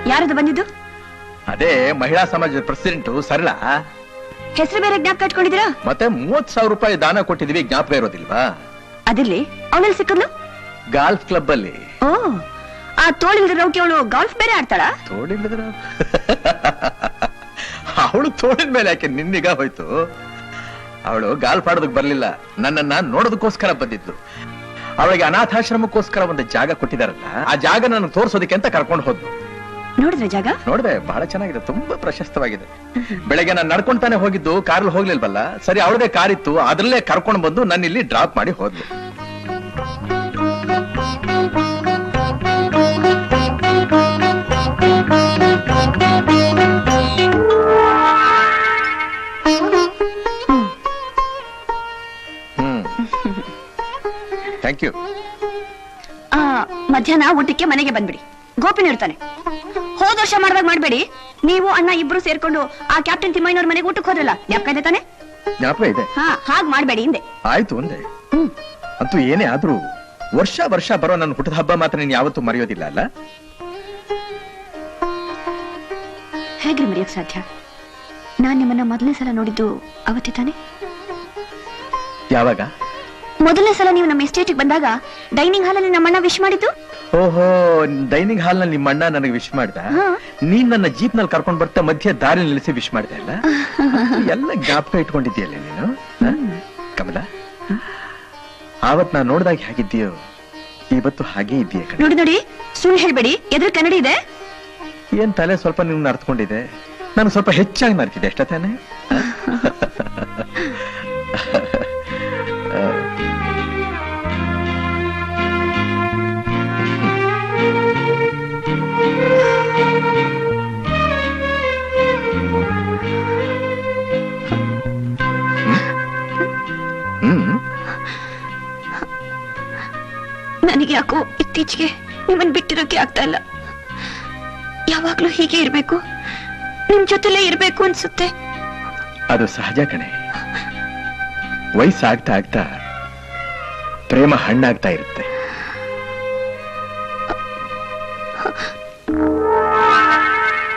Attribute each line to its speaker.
Speaker 1: ಯಾರದು ಬಂದಿದ್ದು?
Speaker 2: ಅದೇ ಮಹಿಳಾ ಸಮಾಜದ ಪ್ರೆಸಿಡೆಂಟ್ ಸರಳ.
Speaker 1: ಹೆಸರು ಬೇರೆ ಜ್ಞಾಪಕ ಇಟ್ಕೊಂಡಿದ್ದೀರಾ?
Speaker 2: ಮತ್ತೆ 30,000 ರೂಪಾಯಿ ದಾನ ಕೊಟ್ಟಿದೀವಿ, ಜ್ಞಾಪಕ ಇರೋದಿಲ್ವಾ?
Speaker 1: ಅದಿರ್ಲಿ, ಅವಳಲ್ಲಿ ಸಿಕ್ಕದ್ಲು?
Speaker 2: ಗಾಲ್ಫ್ ಕ್ಲಬ್ ಅಲ್ಲಿ.
Speaker 1: ಓ, ಆ ತೋಳಿಲ್ದ ರೌಕಿ ಅವಳು ಗಾಲ್ಫ್ ಬೇರೆ ಆಡ್ತಾಳ?
Speaker 2: ತೋಳಿಲ್ದ್ರ ಅವಳು ತೋಳಿನ ಮೇಲೆ ಯಾಕೆ ನಿನ್ನಿಗ ಹೋಯ್ತು? ಅವಳು ಗಾಲ್ಫ್ ಆಡೋದಕ್ಕೆ ಬರ್ಲಿಲ್ಲ, ನನ್ನನ್ನ ನೋಡೋದಕ್ಕೋಸ್ಕರ ಬಂದಿದ್ದು. ಅವಳಿಗೆ ಅನಾಥಾಶ್ರಮಕ್ಕೋಸ್ಕರ ಒಂದು ಜಾಗ ಕೊಟ್ಟಿದಾರಲ್ಲ, ಆ ಜಾಗ ನನಗೆ ತೋರ್ಸೋದಕ್ಕೆ ಅಂತ ಕರ್ಕೊಂಡು ಹೋದ್ಲು.
Speaker 1: ನೋಡಿದ್ರೆ ಜಾಗ?
Speaker 2: ನೋಡ್ದೆ, ಬಹಳ ಚೆನ್ನಾಗಿದೆ, ತುಂಬಾ ಪ್ರಶಸ್ತವಾಗಿದೆ. ಬೆಳಗ್ಗೆ ನಾನು ನಡ್ಕೊಂತಾನೆ ಹೋಗಿದ್ದು, ಕಾರಲ್ಲಿ ಹೋಗ್ಲಿಲ್ವಲ್ಲ, ಸರಿ ಅವಳದೇ ಕಾರ್ ಇತ್ತು, ಅದ್ರಲ್ಲೇ ಕರ್ಕೊಂಡು ಬಂದು ನನ್ನ ಇಲ್ಲಿ ಡ್ರಾಪ್ ಮಾಡಿ ಹೋದ್ಲು. Thank you.
Speaker 1: ಮಧ್ಯಾಹ್ನ ಊಟಕ್ಕೆ ಮನೆಗೆ ಬಂದ್ಬಿಡಿ, ಗೋಪಿನ ಇರ್ತಾನೆ. ಹೋದ ವರ್ಷ ಮಾಡಿದಾಗ ಮಾಡ್ಬೇಡಿ, ನೀವು ಅಣ್ಣ ಇಬ್ರು ಸೇರ್ಕೊಂಡು ಆ ಕ್ಯಾಪ್ಟನ್ ತಿಮ್ಮಯ್ಯನವ್ರ ಮನೆಗೆ ಊಟಕ್ಕೆ ಹೋದ್ರಲ್ಲ, ಜ್ಞಾಪಕ ಇದೆ ತಾನೆ?
Speaker 2: ಜ್ಞಾಪಕ ಇದೆ.
Speaker 1: ಹಾಗ್ ಮಾಡ್ಬೇಡಿ ಹಿಂದೆ.
Speaker 2: ಆಯ್ತು ಒಂದೇ. ಅಂತೂ ಏನೇ ಆದ್ರೂ ವರ್ಷ ವರ್ಷ ಬರೋ ನನ್ನ ಹುಟ್ಟದ ಹಬ್ಬ ಮಾತ್ರ ನೀನ್ ಯಾವತ್ತೂ ಮರೆಯೋದಿಲ್ಲ ಅಲ್ಲ?
Speaker 1: ಹೇಗ್ರಿ ಮರೆಯೋಕ್ ಸಾಧ್ಯ? ನಾನ್ ನಿಮ್ಮನ್ನ ಮೊದಲನೇ ಸಲ ನೋಡಿದ್ದು ಅವತ್ತೇ ತಾನೆ?
Speaker 2: ಯಾವಾಗ?
Speaker 1: ಮೊದಲನೇ ಸಲ ನೀವು ನಮ್ಮ ಎಸ್ಟೇಟಿಗೆ ಬಂದಾಗ ಡೈನಿಂಗ್ ಹಾಲ್ ಅಲ್ಲಿ ನಮ್ಮಣ್ಣ ವಿಶ್ ಮಾಡಿದ್ದು.
Speaker 2: ಓಹೋ, ಡೈನಿಂಗ್ ಹಾಲ್ ನಲ್ಲಿ ನಿಮ್ಮಣ್ಣ ನನಗೆ ವಿಶ್ ಮಾಡ್ದ. ನೀನ್ ನನ್ನ ಜೀಪ್ ನಲ್ಲಿ ಕರ್ಕೊಂಡ್ ಬರ್ತಾ ಮಧ್ಯ ದಾರಿ ನಿಲ್ಲಿಸಿ ವಿಶ್ ಮಾಡ್ದೆ ಅಲ್ಲ? ಎಲ್ಲ ಜ್ಞಾಪಕ ಇಟ್ಕೊಂಡಿದ್ದೀಯಲ್ಲ ನೀನು ಕಮಲ. ಆವತ್ ನಾ ನೋಡ್ದಾಗ ಹೇಗಿದ್ದೀಯೋ ಇವತ್ತು ಹಾಗೆ ಇದೆಯಾ?
Speaker 1: ನೋಡಿ ನೋಡಿ, ಸುಳ್ಳು ಹೇಳ್ಬೇಡಿ, ಎದುರು ಕನ್ನಡಿ ಇದೆ.
Speaker 2: ಏನ್ ತಲೆ ಸ್ವಲ್ಪ ನಿನ್ನ ಅರ್ಥಕೊಂಡಿದೆ, ನಾನು ಸ್ವಲ್ಪ ಹೆಚ್ಚಾಗಿ ನರ್ತಿದ್ದೆ ಅಷ್ಟ ತಾನೆ?
Speaker 1: ನನಗೆ ಯಾಕೋ ಇತ್ತೀಚೆಗೆ ನಿಮ್ಮನ್ ಬಿಟ್ಟಿರೋಕೆ ಆಗ್ತಾ ಇಲ್ಲ. ಯಾವಾಗ್ಲೂ ಹೀಗೆ ಇರ್ಬೇಕು, ನಿಮ್ ಜೊತೆಲೇ ಇರ್ಬೇಕು ಅನ್ಸುತ್ತೆ.
Speaker 2: ಅದು ಸಹಜ ಕಣೆ. ವಯಸ್ಸಾಗ್ತಾ ಆಗ್ತಾ ಪ್ರೇಮ ಹಣ್ಣಾಗ್ತಾ ಇರುತ್ತೆ.